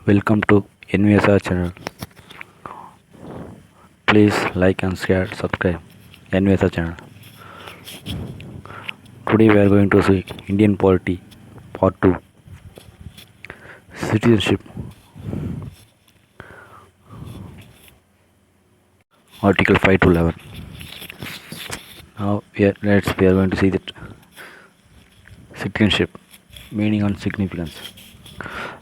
Welcome to NVSR channel. Please like and share, subscribe NVSR channel. Today we are going to see Indian polity part 2, citizenship, article 5 to 11. Now we are going to see that citizenship, meaning and significance.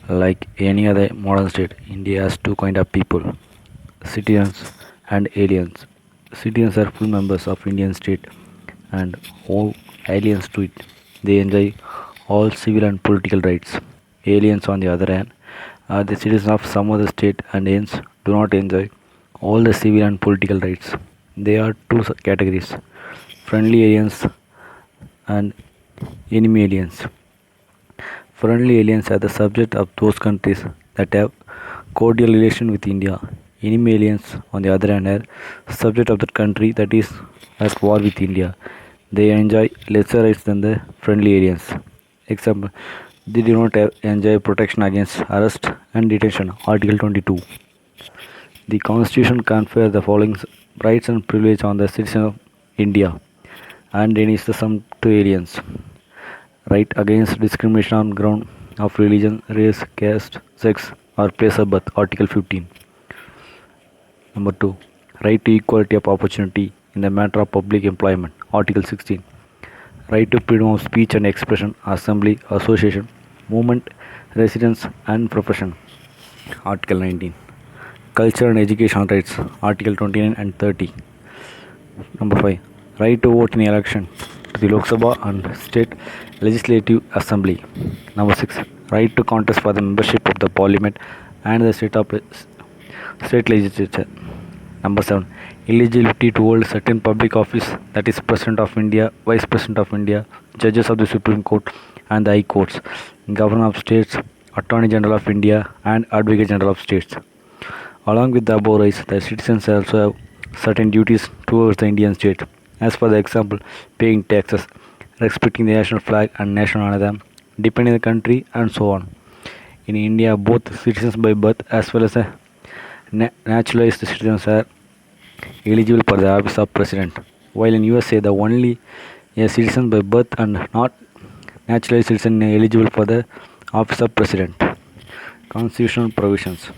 Like any other modern state, India has two kind of people, citizens and aliens. Citizens are full members of Indian state and all aliens to it. They enjoy all civil and political rights. Aliens, on the other hand, are the citizens of some other state and hence do not enjoy all the civil and political rights. There are two categories, friendly aliens and enemy aliens. Friendly aliens are the subject of those countries that have cordial relation with India. Enemy aliens, on the other hand, are subject of the country that is at war with India. They enjoy lesser rights than the friendly aliens. Example, they do not enjoy protection against arrest and detention. Article 22. The Constitution confers the following rights and privileges on the citizen of India and denies the sum to aliens. Right against discrimination on ground of religion, race, caste, sex, or place of birth. Article 15. Number 2. Right to equality of opportunity in the matter of public employment. Article 16. Right to freedom of speech and expression, assembly, association, movement, residence, and profession. Article 19. Culture and educational rights. Article 29 and 30. Number 5. Right to vote in election to the Lok Sabha and State Legislative Assembly. Number 6. Right to contest for the membership of the Parliament and the State Legislature. Number 7. Eligibility to hold certain public office, that is President of India, Vice President of India, Judges of the Supreme Court and the High Courts, Governor of States, Attorney General of India and Advocate General of States. Along with the above rights, the citizens also have certain duties towards the Indian state. As for the example, paying taxes, respecting the national flag and national anthem, defending the country, and so on. In India, both citizens by birth as well as naturalized citizens are eligible for the office of president. While in USA, the only a citizen by birth and not naturalized citizen eligible for the office of president. Constitutional provisions.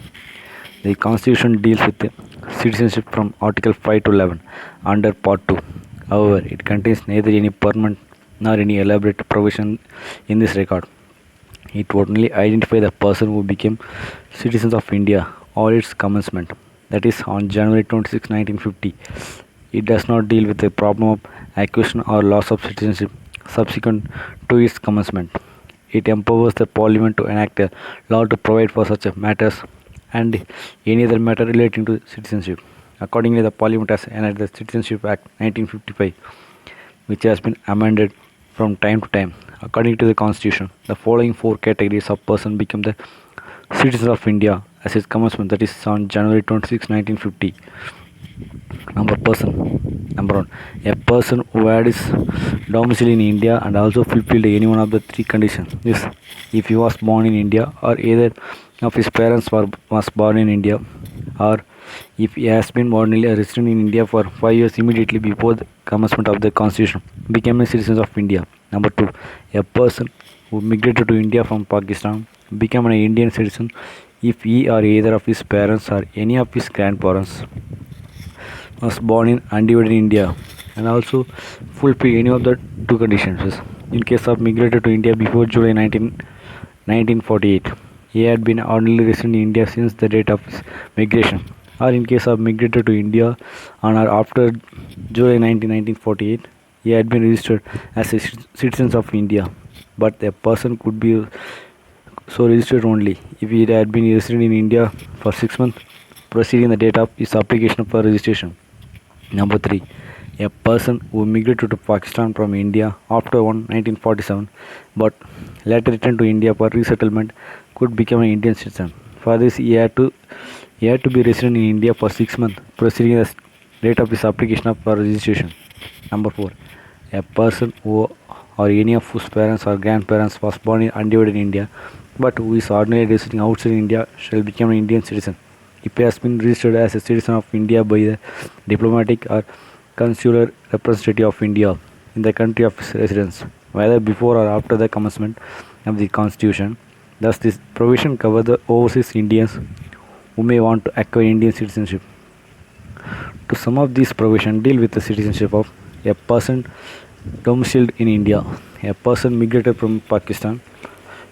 The Constitution deals with the citizenship from Article 5 to 11 under Part 2. However, it contains neither any permanent nor any elaborate provision in this regard. It would only identify the person who became citizens of India or its commencement, that is on January 26, 1950. It does not deal with the problem of acquisition or loss of citizenship subsequent to its commencement. It empowers the Parliament to enact a law to provide for such matters and any other matter relating to citizenship. Accordingly, the Parliament has enacted the Citizenship Act 1955, which has been amended from time to time. According to the Constitution, the following four categories of persons become the citizens of India as its commencement, that is on January 26, 1950. Number 1. A person who had his domicile in India and also fulfilled any one of the three conditions. This, if he was born in India or either of his parents was born in India, or if he has been ordinarily a resident in India for 5 years immediately before the commencement of the Constitution, became a citizen of India. Number 2. A person who migrated to India from Pakistan became an Indian citizen if he or either of his parents or any of his grandparents was born in undivided India and also fulfill any of the two conditions. In case of migrated to India before July 1948, he had been ordinarily resident in India since the date of his migration. Or in case of migrated to India on or after July 1948, he had been registered as a citizen of India. But the person could be so registered only if he had been resident in India for 6 months preceding the date of his application for registration. Number 3. A person who migrated to Pakistan from India after 1947 but later returned to India for resettlement could become an Indian citizen. For this, he had to be resident in India for 6 months preceding the date of his application for registration. Number 4. A person who or any of whose parents or grandparents was born in undivided India but who is ordinarily residing outside India shall become an Indian citizen if he has been registered as a citizen of India by the diplomatic or consular representative of India in the country of his residence, whether before or after the commencement of the Constitution. Thus, this provision covers the overseas Indians who may want to acquire Indian citizenship. To some of these provisions deal with the citizenship of a person domiciled in India, a person migrated from Pakistan,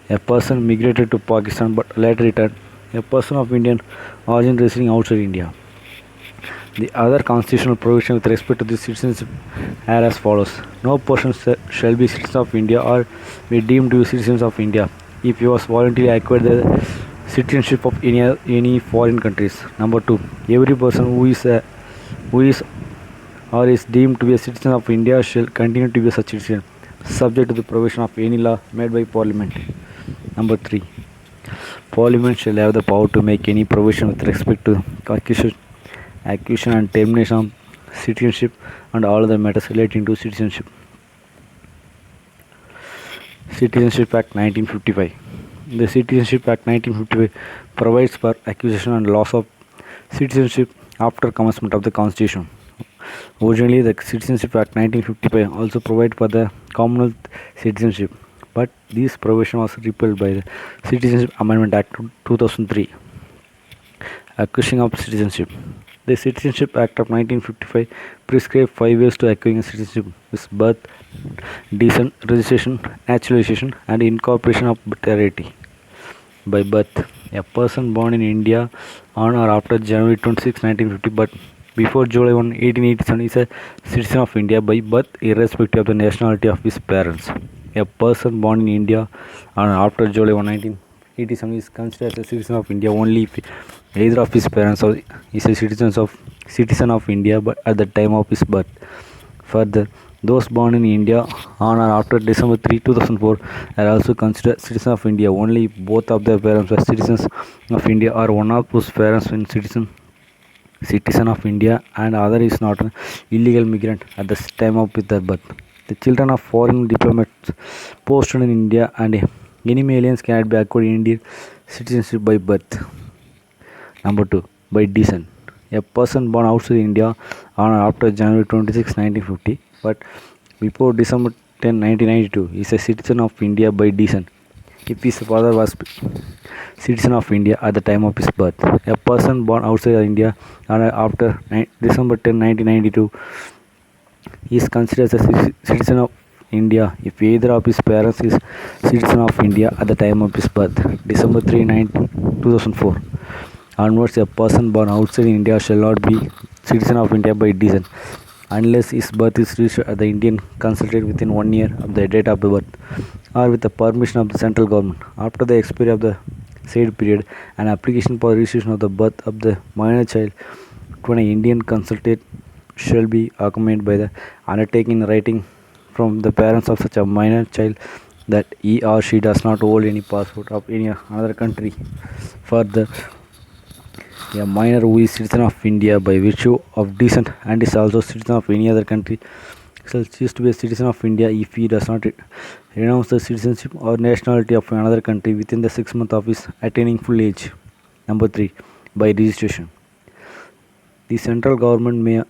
a person migrated to Pakistan but later returned, a person of Indian origin residing outside India. The other constitutional provision with respect to this citizenship are as follows. No person shall be citizen of India or be deemed to be citizens of India if he was voluntarily acquired the citizenship of any foreign countries. Number two, every person who is or is deemed to be a citizen of India shall continue to be such citizen, subject to the provision of any law made by Parliament. Number three, Parliament shall have the power to make any provision with respect to acquisition and termination of citizenship and all other matters relating to citizenship. Citizenship Act 1955. The Citizenship Act 1955 provides for acquisition and loss of citizenship after commencement of the Constitution. Originally, the Citizenship Act 1955 also provided for the Commonwealth citizenship, but this provision was repealed by the Citizenship Amendment Act 2003. Acquisition of citizenship. The Citizenship Act of 1955 prescribed 5 ways to acquiring citizenship: with birth, descent, registration, naturalization, and incorporation of heredity. By birth, a person born in India on or after January 26, 1950, but before July 1, 1887 is a citizen of India by birth, irrespective of the nationality of his parents. A person born in India on or after July 1, 1987 is considered as a citizen of India only if either of his parents is a citizen of India but at the time of his birth. Further, those born in India on or after December 3, 2004 are also considered citizens of India only if both of their parents were citizens of India or one of whose parents was citizen of India and other is not an illegal migrant at the time of their birth. The children of foreign diplomats posted in India and enemy aliens cannot be acquired Indian citizenship by birth. Number 2. By descent. A person born outside India on or after January 26, 1950 but before December 10, 1992 is a citizen of India by descent if his father was citizen of India at the time of his birth. A person born outside India and after December 10, 1992 is considered as a citizen of India if either of his parents is citizen of India at the time of his birth. December 3, 2004 onwards, a person born outside India shall not be citizen of India by descent unless his birth is registered at the Indian consulate within 1 year of the date of the birth or with the permission of the central government. After the expiry of the said period, an application for registration of the birth of the minor child to an Indian consulate shall be accompanied by the undertaking in writing from the parents of such a minor child that he or she does not hold any passport of any another country. Further, a minor who is citizen of India by virtue of descent and is also citizen of any other country shall cease to be a citizen of India if he does not renounce the citizenship or nationality of another country within the 6 months of his attaining full age. Number 3. By registration. The central government may,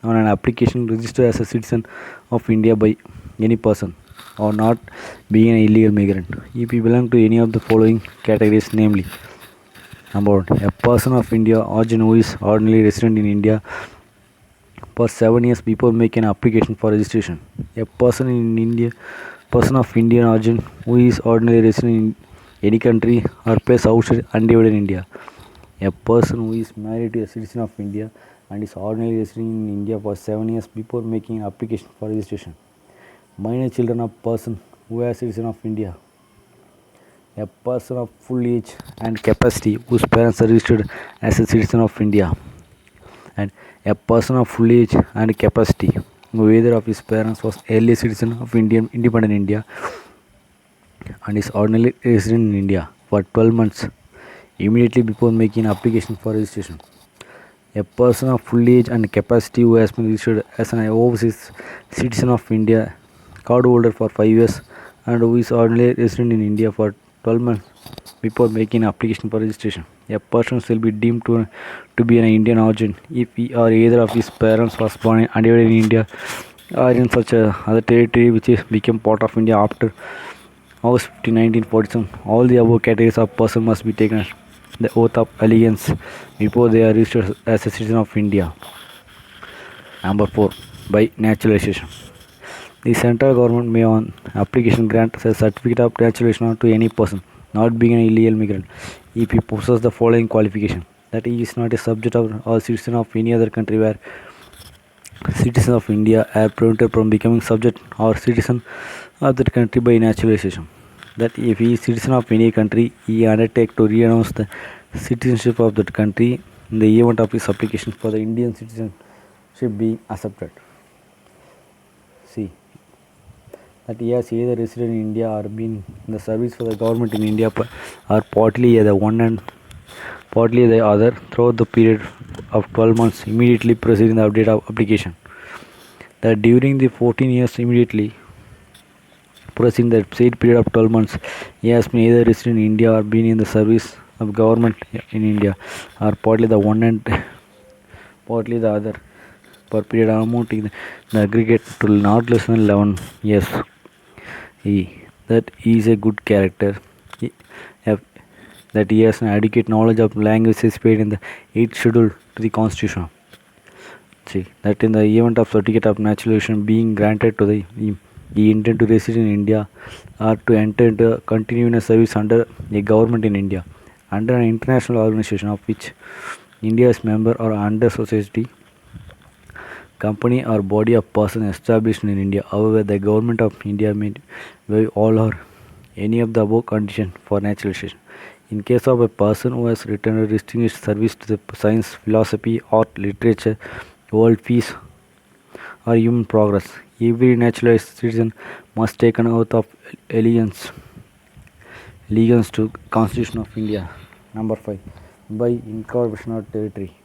on an application, register as a citizen of India by any person or not being an illegal migrant if he belongs to any of the following categories, namely: Number 1. A person of India origin who is ordinarily resident in India for 7 years before making an application for registration. A person of Indian origin who is ordinarily resident in any country or place outside undivided India. A person who is married to a citizen of India and is ordinarily residing in India for 7 years before making an application for registration. Minor children of person who are citizen of India. A person of full age and capacity whose parents are registered as a citizen of India, and a person of full age and capacity who either of his parents was early citizen of independent India and is ordinarily resident in India for 12 months immediately before making an application for registration. A person of full age and capacity who has been registered as an overseas citizen of India, card holder for 5 years, and who is ordinarily resident in India for 12 months before making application for registration. A person shall be deemed to be an Indian origin if he or either of his parents was born and died in India or in such a other territory which is became part of India after August 15, 1947. All the above categories of person must be taken the oath of allegiance before they are registered as a citizen of India. Number 4. By naturalization. The central government may on application grant a certificate of naturalization to any person not being an illegal migrant if he possesses the following qualification: that he is not a subject of or citizen of any other country where citizens of India are prevented from becoming subject or citizen of that country by naturalization. That if he is citizen of any country, he undertake to renounce the citizenship of that country in the event of his application for the Indian citizenship being accepted. See that he has either resided in India or been in the service for the government in India or partly the one and partly the other throughout the period of 12 months immediately preceding the update of application. That during the 14 years immediately preceding the said period of 12 months, he has been either resident in India or been in the service of government in India or partly the one and partly the other per period amounting the aggregate to not less than 11 years. That he is a good character. He, have- that he has an adequate knowledge of language specified in the 8th schedule to the constitution. See that in the event of certificate of naturalization being granted to the he intend to reside in India or to enter into continue in a service under a government in India, under an international organization of which India is member or under society, company or body of person established in India. However, the government of India may waive all or any of the above conditions for naturalization. In case of a person who has returned a distinguished service to the science, philosophy, art, literature, world peace, or human progress, every naturalized citizen must take an oath of allegiance, allegiance to Constitution of India. Number 5. By incorporation of territory.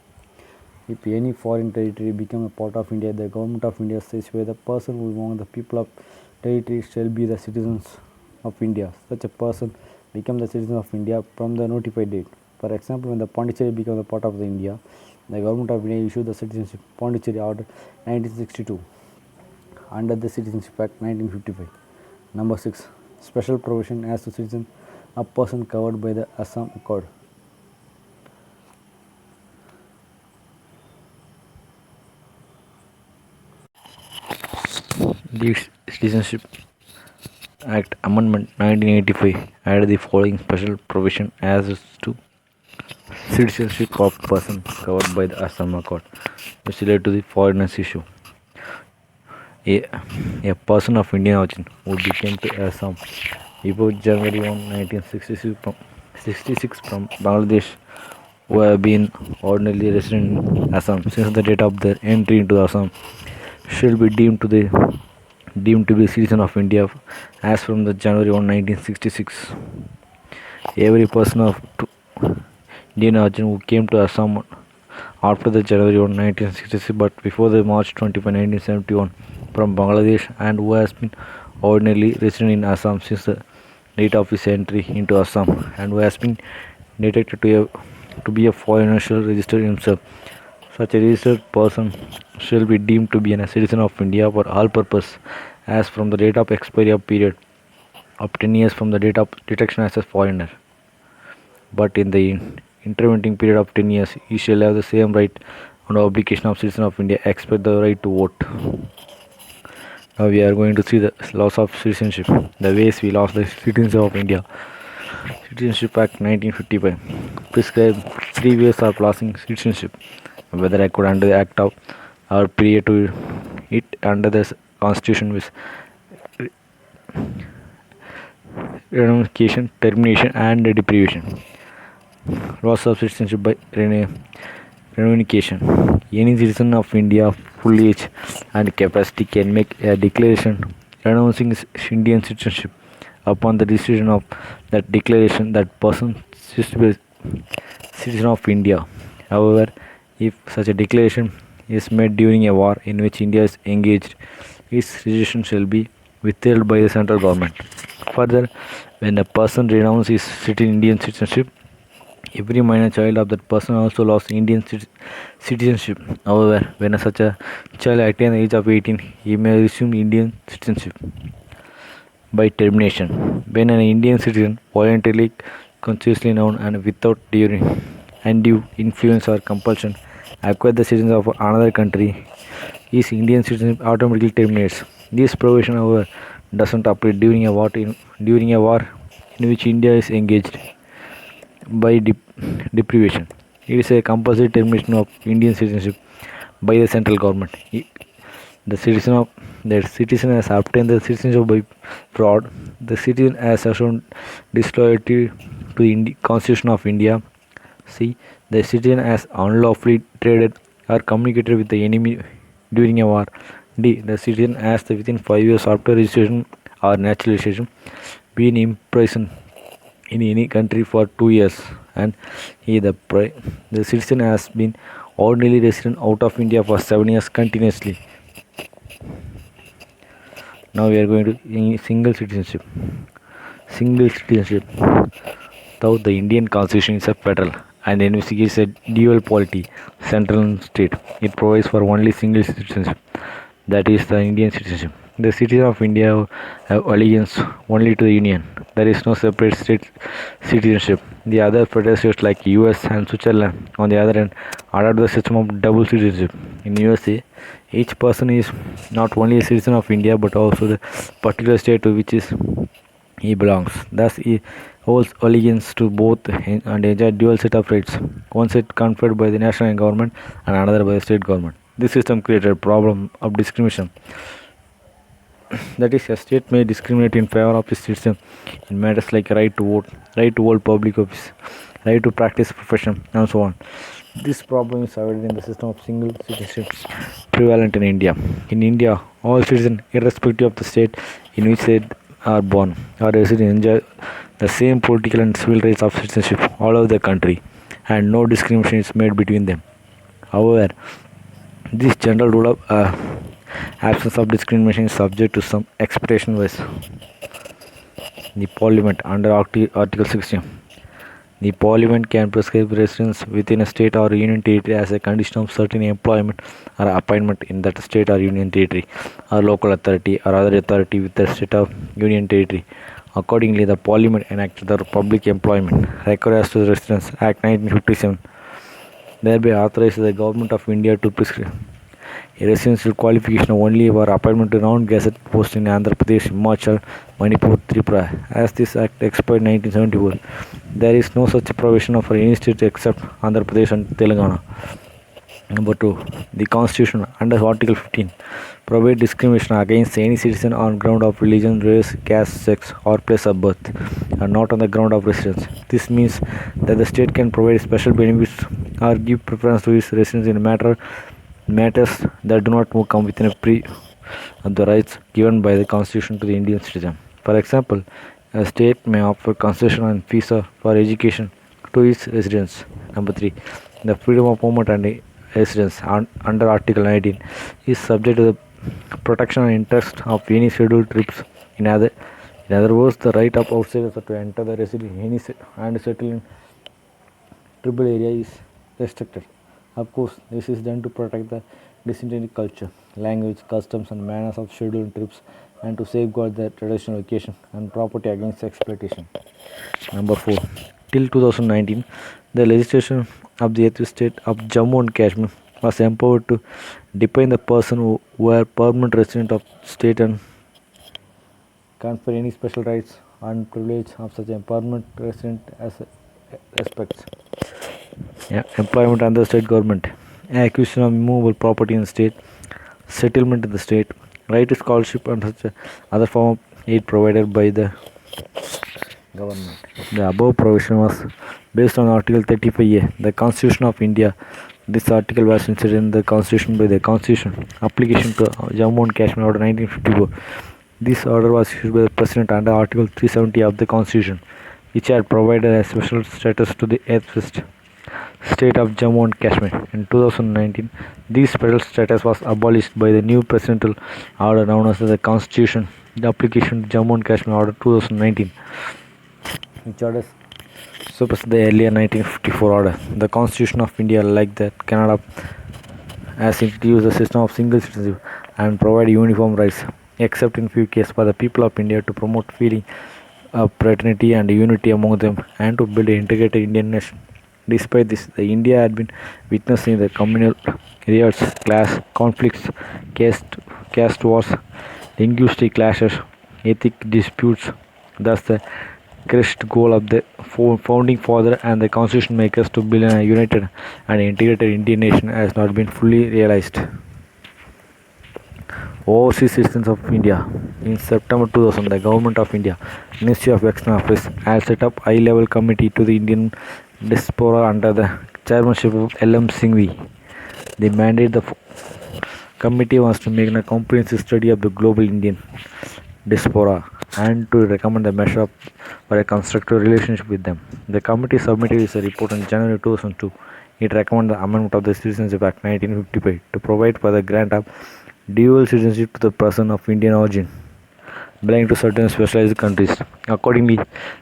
If any foreign territory become a part of India, the government of India says where the person who among the people of territory shall be the citizens of India. Such a person become the citizen of India from the notified date. For example, when the Pondicherry became a part of the India, the government of India issued the Citizenship Pondicherry Order 1962 under the Citizenship Act 1955. Number 6. Special provision as to citizen a person covered by the Assam Accord. The Citizenship Act Amendment 1985 added the following special provision as to citizenship of person covered by the Assam Accord, which relate to the foreigners issue. A, a person of Indian origin who became to Assam before January 1, 1966 from Bangladesh, who have been ordinarily resident in Assam since the date of their entry into Assam, shall be deemed to be citizen of India as from the January 1, 1966. Every person of Indian origin who came to Assam after the January 1, 1966 but before the March 25, 1971 from Bangladesh and who has been ordinarily resident in Assam since the date of his entry into Assam and who has been detected to be a foreigner shall register himself. Such a registered person shall be deemed to be a citizen of India for all purposes as from the date of expiry of period of 10 years from the date of detection as a foreigner. But in the intervening period of 10 years, he shall have the same right on the obligation of citizen of India except the right to vote. Now we are going to see the loss of citizenship, the ways we lost the citizenship of India. Citizenship Act 1955 prescribed 3 ways of losing citizenship, whether I could under the act of or prior to it under the constitution with renunciation, termination and deprivation. Loss of citizenship by renunciation. Any citizen of India of full age and capacity can make a declaration renouncing his Indian citizenship. Upon the decision of that declaration, that person ceases to be a citizen of India. However, if such a declaration is made during a war in which India is engaged, his citizenship shall be withheld by the central government. Further, when a person renounces his Indian citizenship, every minor child of that person also lost citizenship. However, when such a child attains the age of 18, he may resume Indian citizenship by termination. When an Indian citizen voluntarily, consciously known and without during undue influence or compulsion acquires the citizenship of another country, his Indian citizenship automatically terminates. This provision, however, doesn't apply during a war in which India is engaged by deprivation. It is a compulsory termination of Indian citizenship by the central government. The citizen has obtained the citizenship by fraud. The citizen has shown disloyalty to the Constitution of India. C. The citizen has unlawfully traded or communicated with the enemy during a war. D. The citizen has within 5 years after registration or naturalization been imprisoned in any country for 2 years, and the citizen has been ordinarily resident out of India for 7 years continuously. Now we are going to single citizenship. Single citizenship. Though the Indian Constitution is a federal and investigates a dual polity, central and state, it provides for only single citizenship, that is the Indian citizenship. The citizens of India have allegiance only to the Union. There is no separate state citizenship. The other federal states like US and Switzerland, on the other hand, adopt the system of double citizenship. In USA, each person is not only a citizen of India but also the particular state to which he belongs. Thus, he holds allegiance to both and enjoys dual set of rights. One set conferred by the national government and another by the state government. This system created a problem of discrimination. That is, a state may discriminate in favor of its citizens in matters like right to vote, right to hold public office, right to practice profession, and so on. This problem is avoided in the system of single citizenship prevalent in India. In India, all citizens, irrespective of the state in which they are born or resident, enjoy the same political and civil rights of citizenship all over the country, and no discrimination is made between them. However, this general rule of absence of discrimination is subject to some expectation by the Parliament under Article 16. The Parliament can prescribe residence within a state or union territory as a condition of certain employment or appointment in that state or union territory, or local authority or other authority with the state or union territory. Accordingly, the Parliament enacted the Public Employment Record to the Residence Act 1957, thereby authorized the Government of India to prescribe a residential qualification only for appointment to non-gazette posts in Andhra Pradesh, Himachal, Manipur, Tripura. As this act expired in 1974, there is no such provision for any state except Andhra Pradesh and Telangana. Number 2. The Constitution under Article 15 provides discrimination against any citizen on ground of religion, race, caste, sex, or place of birth, and not on the ground of residence. This means that the state can provide special benefits or give preference to its residents in matters that do not come within a pre of the rights given by the Constitution to the Indian citizen. For example, a state may offer concession and fees for education to its residents. Number 3. The freedom of movement and residence under Article 19 is subject to the protection and interest of any scheduled tribes. In other words, the right of outsiders to enter the residence and settle in tribal area is restricted. Of course, this is done to protect the distinct culture, language, customs, and manners of scheduled tribes and to safeguard their traditional location and property against exploitation. Number 4. Till 2019, the legislation of the eighth state of Jammu and Kashmir was empowered to define the person who were permanent resident of state and confer any special rights and privilege of such a permanent resident as respects employment under the state government, acquisition of immovable property in the state, settlement in the state, right to scholarship and such other form of aid provided by the government. The above provision was based on Article 35A, the Constitution of India. This article was inserted in the Constitution by the Constitution application to Jammu and Kashmir Order 1954. This order was issued by the President under Article 370 of the Constitution, which had provided a special status to the 8th state of Jammu and Kashmir. In 2019, this federal status was abolished by the new presidential order known as the Constitution The application to Jammu and Kashmir Order 2019, which orders supersedes the earlier 1954 order. The Constitution of India, like that Canada, has introduced a system of single citizenship and provide uniform rights, except in few cases for the people of India to promote feeling of fraternity and unity among them and to build an integrated Indian nation. Despite this, the India had been witnessing the communal riots, class conflicts, caste wars, linguistic clashes, ethnic disputes. Thus, the crest goal of the founding father and the constitution makers to build a united and integrated Indian nation has not been fully realized. Overseas citizens of India. In September 2000, the Government of India, Ministry of External Affairs, has set up high-level committee to the Indian diaspora under the chairmanship of L.M. Singhvi. The mandate of the committee was to make a comprehensive study of the global Indian diaspora and to recommend a measure for a constructive relationship with them. The committee submitted its report in January 2002. It recommended the amendment of the Citizenship Act 1955 to provide for the grant of dual citizenship to the person of Indian origin belonging to certain specialized countries. Accordingly,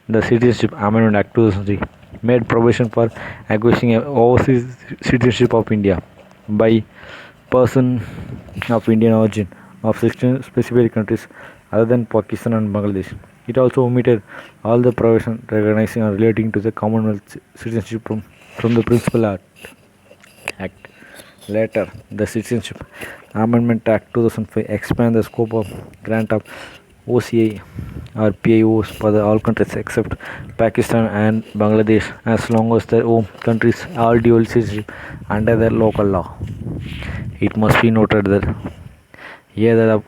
the Citizenship Amendment Act 2003 made provision for acquiring overseas citizenship of India by person of Indian origin of 16 specific countries other than Pakistan and Bangladesh. It also omitted all the provisions recognizing or relating to the Commonwealth citizenship from the Principal Act. Later, the Citizenship Amendment Act 2005 expanded the scope of grant of OCI or PIOs for all countries except Pakistan and Bangladesh as long as their home countries are dual citizenship under their local law. It must be noted that here the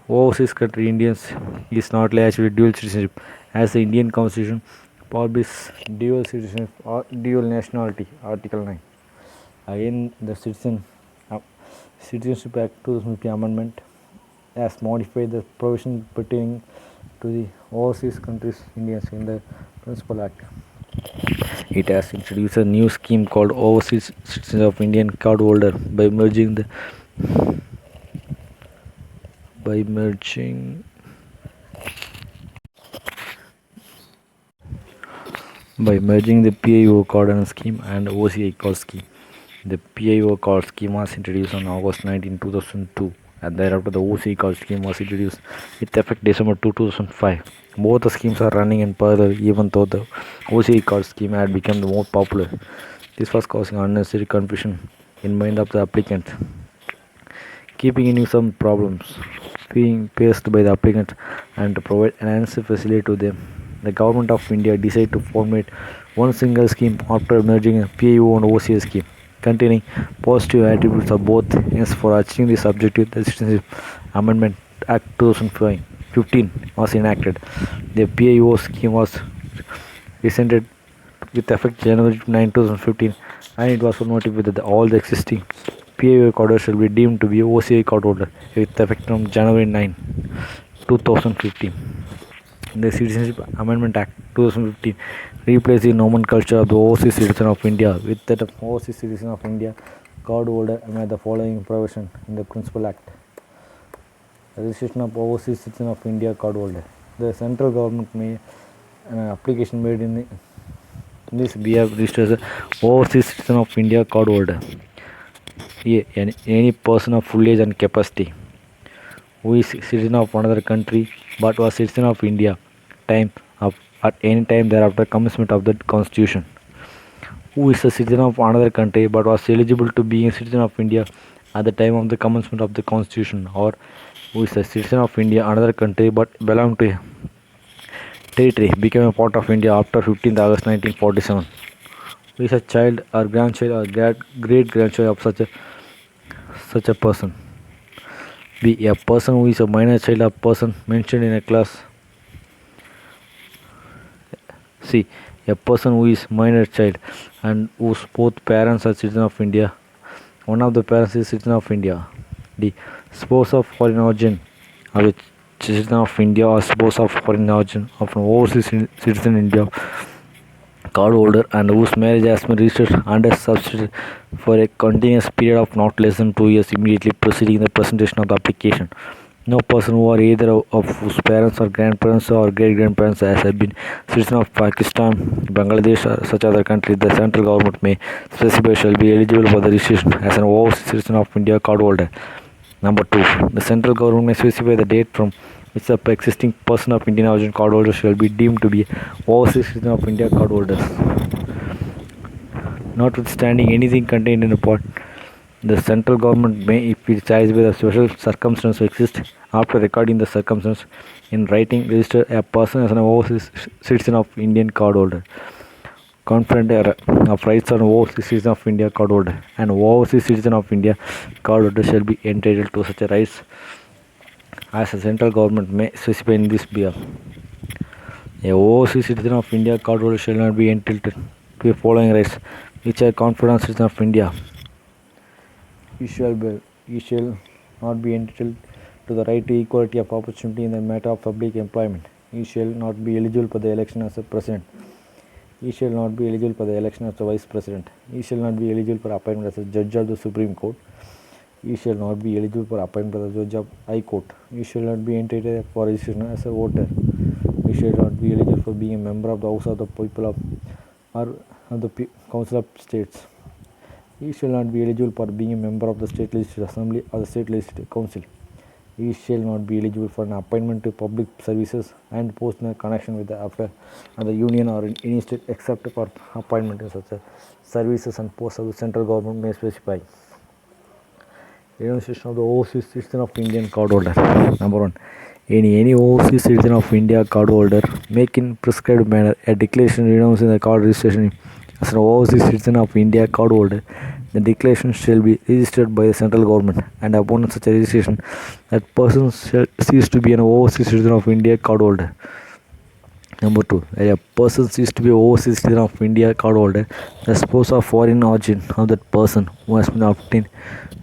overseas country Indians is not actually dual citizenship as the Indian Constitution forbids dual citizenship or dual nationality, Article 9. Again, the Citizenship Act 2050 Amendment has modified the provision pertaining to the overseas countries Indians in the Principal Act. It has introduced a new scheme called Overseas Citizens of Indian Card Holder by merging the PIO card scheme and OCI card scheme. The PIO card scheme was introduced on August 19, 2002, and thereafter the OCI card scheme was introduced with effect December 2005. Both the schemes are running in parallel, even though the OCI card scheme had become the more popular. This was causing unnecessary confusion in mind of the applicant, keeping in some problems being faced by the applicant and to provide an answer facility to them. The Government of India decided to formulate one single scheme after merging a PIO and OCI scheme, containing positive attributes of both. Hence, for achieving this objective, the Citizenship Amendment Act 2015 was enacted. The PIO scheme was rescinded with effect January 9, 2015, and it was notified that all the existing PIO cardholders shall be deemed to be OCI cardholder with effect from January 9, 2015. The Citizenship Amendment Act 2015 replaced the nomenclature of the Overseas Citizen of India with that of Overseas Citizen of India cardholder amid the following provision in the Principal Act. Registration of Overseas Citizen of India cardholder. The central government made an application made in this behalf registered as Overseas Citizen of India cardholder. Any person of full age and capacity who is citizen of another country but was citizen of India at any time thereafter commencement of the Constitution, who is a citizen of another country but was eligible to be a citizen of India at the time of the commencement of the Constitution, or who is a citizen of India another country but belonged to a territory became a part of India after 15th August 1947, who is a child or grandchild or great grandchild of such a person. B. A person who is a minor child of person mentioned in a class. C. A person who is minor child and whose both parents are citizens of India. One of the parents is citizen of India. D. Spouse of foreign origin of a citizen of India or spouse of foreign origin of an overseas citizen in India cardholder and whose marriage has been registered under substitute for a continuous period of not less than 2 years immediately preceding the presentation of the application. No person who are either of whose parents or grandparents or great-grandparents has been citizen of Pakistan, Bangladesh or such other countries, the central government may specify shall be eligible for the registration as an overseas citizen of India card holder. Number 2. The central government may specify the date from which the existing person of Indian origin card holder shall be deemed to be overseas citizen of India card holders. Notwithstanding anything contained in the report, the central government may, if it satisfies the social circumstances exist, after recording the circumstances in writing, register a person as an overseas citizen of Indian cardholder. Conference of rights on overseas citizen of India cardholder. An overseas citizen of India cardholder shall be entitled to such a rights as the central government may specify in this bill. A overseas citizen of India cardholder shall not be entitled to the following rights, which are conferred on citizen of India. He shall not be entitled to the right to equality of opportunity in the matter of public employment. He shall not be eligible for the election as a president. He shall not be eligible for the election as a vice president. He shall not be eligible for appointment as a judge of the Supreme Court. He shall not be eligible for appointment as a judge of High Court. He shall not be entitled for registration as a voter. He shall not be eligible for being a member of the House of the People or of the Council of States. He shall not be eligible for being a member of the State Legislative Assembly or the State Legislative Council. He shall not be eligible for an appointment to public services and post in connection with the affair of the Union or in any state except for appointment in such services and posts of the central government may specify. Renunciation of the overseas citizen of Indian cardholder. Number 1. Any overseas citizen of India cardholder make in prescribed manner a declaration renouncing the card registration as an overseas citizen of India cardholder. The declaration shall be registered by the central government, and upon such a registration, that person shall cease to be an overseas citizen of India cardholder. Number 2. A person ceases to be overseas citizen of India cardholder, the spouse of foreign origin of that person who has been obtained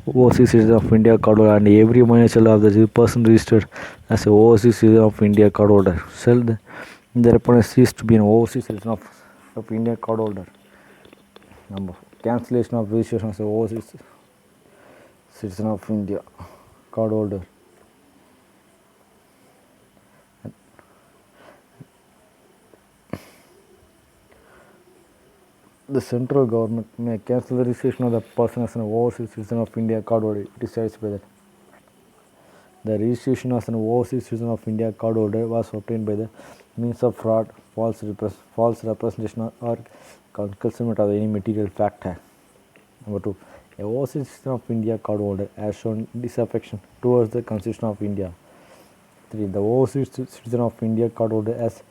overseas citizen of India cardholder, and every minor child of the person registered as a overseas citizen of India cardholder shall thereupon cease to be an overseas citizen of India cardholder. Number 4. Cancellation of registration as a overseas citizen of India cardholder. The central government may cancel the registration of the person as an overseas citizen of India cardholder. It is satisfied that the registration as an overseas citizen of India cardholder was obtained by the means of fraud, false representation, or concealment of any material fact. Number 2. A overseas citizen of India cardholder has shown disaffection towards the Constitution of India. 3. The overseas citizen of India cardholder has,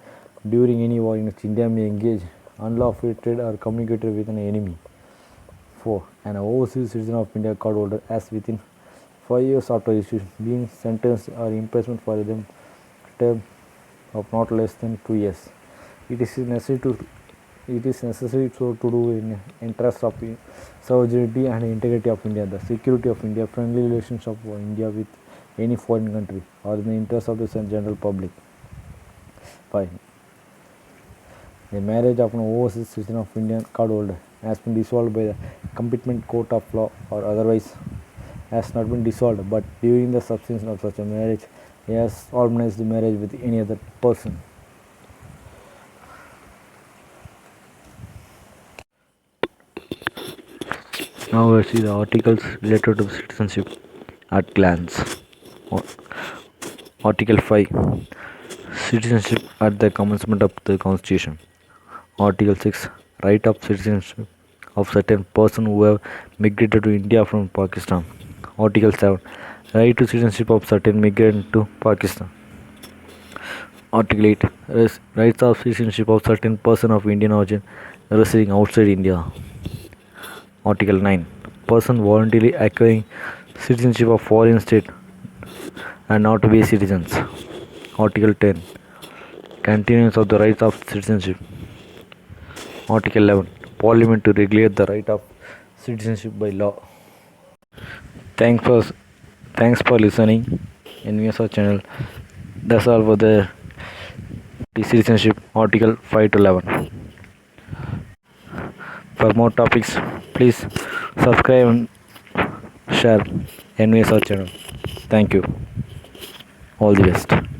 during any war in which India may engage, unlawfully trade or communicated with an enemy. 4. An overseas citizen of India cardholder has within 5 years after registration been sentenced or imprisoned for a term of not less than 2 years. It is necessary to do in interest of sovereignty and integrity of India, the security of India, friendly relations of India with any foreign country, or in the interest of the general public. 5. The marriage of an overseas citizen of Indian cardholder has been dissolved by the competent court of law or otherwise has not been dissolved, but during the substance of such a marriage, he has organized the marriage with any other person. Now let's see the articles related to citizenship at glance. Article 5. Citizenship at the commencement of the Constitution. Article 6. Right of citizenship of certain persons who have migrated to India from Pakistan. Article 7. Right to citizenship of certain migrant to Pakistan. Article 8. Rights of citizenship of certain person of Indian origin residing outside India. Article 9. Person voluntarily acquiring citizenship of foreign state and not to be citizens. Article 10. Continuance of the rights of citizenship. Article 11. Parliament to regulate the right of citizenship by law. Thanks for listening in NVSR channel. That's all for the citizenship article 5 to 11. For more topics, please subscribe and share NVSR channel. Thank you. All the best.